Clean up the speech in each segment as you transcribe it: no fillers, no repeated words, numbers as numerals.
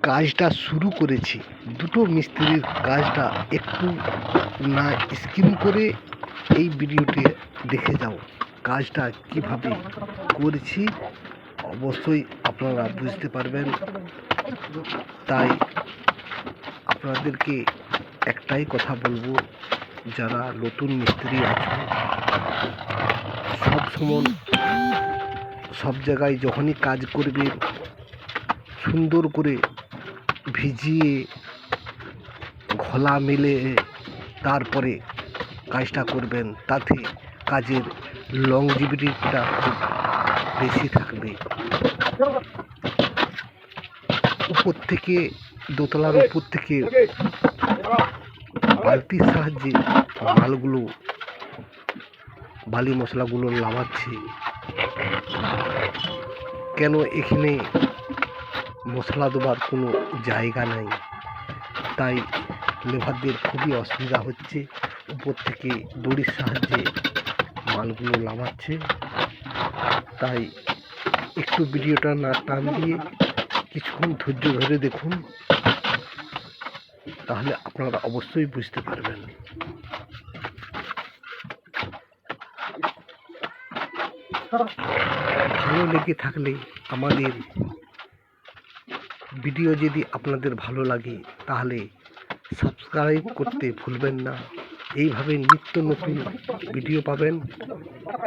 কাজটা শুরু করেছি, দুটো মিস্ত্রির কাজটা একটু না স্কিম করে এই ভিডিওটি দেখে যাও। কাজটা কিভাবে করেছি অবশ্যই আপনারা বুঝতে পারবেন। তাই আপনাদেরকে একটাই কথা বলবো, যারা নতুন মিস্ত্রি আছো, সব সময় সব জায়গায় যখনই কাজ করবে সুন্দর করে ভিজিয়ে ঘোলা মেলে তারপরে কাজটা করবেন, তাতে কাজের লংজিভিটিটা খুব বেশি থাকবে। উপর থেকে দোতলার উপর থেকে বালতির সাহায্যে মালগুলো বালি মশলাগুলো নামাচ্ছে। কেন এখানে মশলা দেবার কোনো জায়গা নাই, তাই লেবারদের খুবই অসুবিধা হচ্ছে। উপর থেকে দড়ির সাহায্যে মালগুলো নামাচ্ছে। তাই একটু ভিডিওটা না টান দিয়ে কিছুক্ষণ ধৈর্য ধরে দেখুন, তাহলে আপনারা অবশ্যই বুঝতে পারবেন। ভালো লেগে থাকলে আমাদের ভিডিও যদি আপনাদের ভালো লাগে তাহলে সাবস্ক্রাইব করতে ভুলবেন না। এইভাবে নিত্য নতুন ভিডিও পাবেন।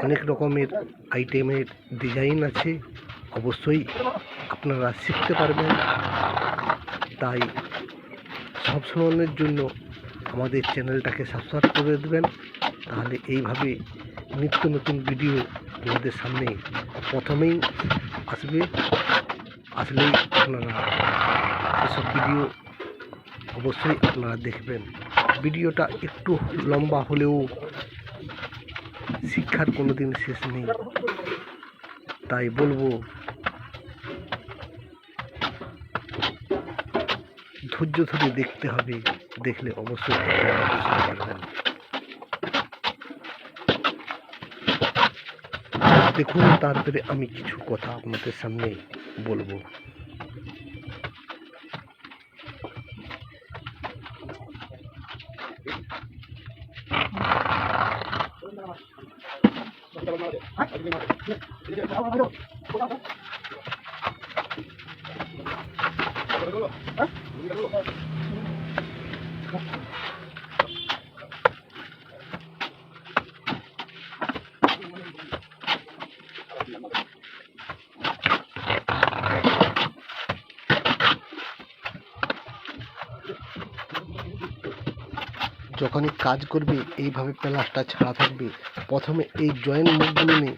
অনেক রকমের আইটেমের ডিজাইন আছে, অবশ্যই আপনারা শিখতে পারবেন। তাই সব সময়ের জন্য আমাদের চ্যানেলটাকে সাবস্ক্রাইব করে দেবেন, তাহলে এইভাবে নিত্য নতুন ভিডিও আমাদের সামনে প্রথমেই আসবে। আসলেই আপনারা সেসব ভিডিও অবশ্যই আপনারা দেখবেন। ভিডিওটা একটু লম্বা হলেও শিক্ষার কোনো দিন শেষ নেই, তাই বলবো ধৈর্য ধরে দেখতে হবে, দেখলে অবশ্যই আপনারা বুঝতে পারবেন। দেখুন, তারপরে আমি কিছু কথা আপনাদের সামনে বলবো। যখনই কাজ করবে এইভাবে প্লাস্টার ছাড়া থাকবে, প্রথমে এই জয়েন্ট মুখগুলো নিয়ে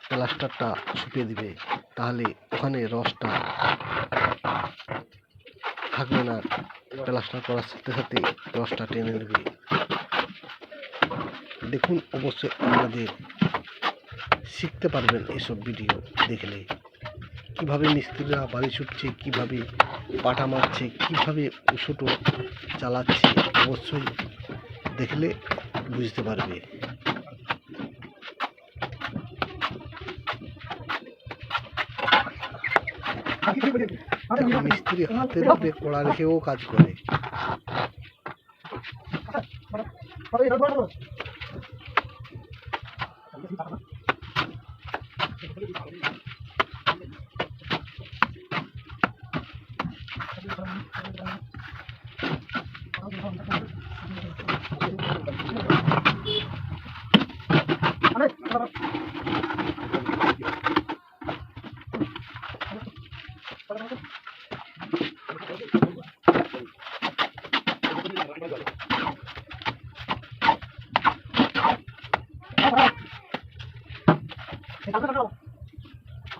প্লাস্টারটা ছুপিয়ে দিবে, তাহলে ওখানে রসটা থাকবে না। প্লাস্টার করার সাথে সাথে রসটা টেনে নেবে। দেখুন, অবশ্যই আপনাদের শিখতে পারবেন এসব ভিডিও দেখলে। কিভাবে মিস্ত্রিরা বাড়ি ছুটছে, কিভাবে পাটা মারছে, কিভাবে উষোটো চালাচ্ছে, অবশ্যই দেখলে বুঝতে পারবে। মিস্ত্রি হাতের উপরে কড়া রেখেও কাজ করে।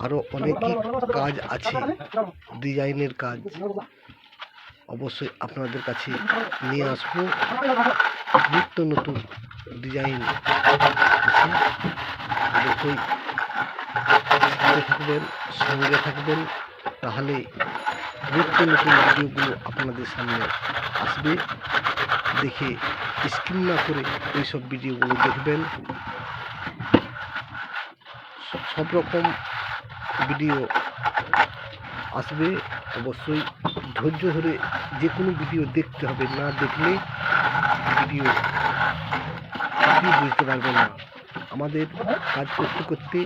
আরো অনেকই কাজ আছে, ডিজাইনের কাজ, অবশ্যই আপনাদের কাছে নিয়ে আসবো। নিত্য নতুন ডিজাইন আছে, অবশ্যই সাথে থাকবেন, সঙ্গে থাকবেন, তাহলে নিত্য নতুন ভিডিওগুলো আপনাদের সামনে আসবে। দেখে স্কিপ না করে ওইসব ভিডিওগুলো দেখবেন। সব রকম ভিডিও আসবে, অবশ্যই ধৈর্য ধরে যে কোনো ভিডিও দেখতে হবে, না দেখলে ভিডিও কিছুই বুঝতে পারবেন না। আমাদের কাজ করতে করতে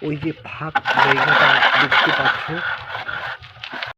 ওই যে ফাঁক জায়গাটা দেখতে পাচ্ছ,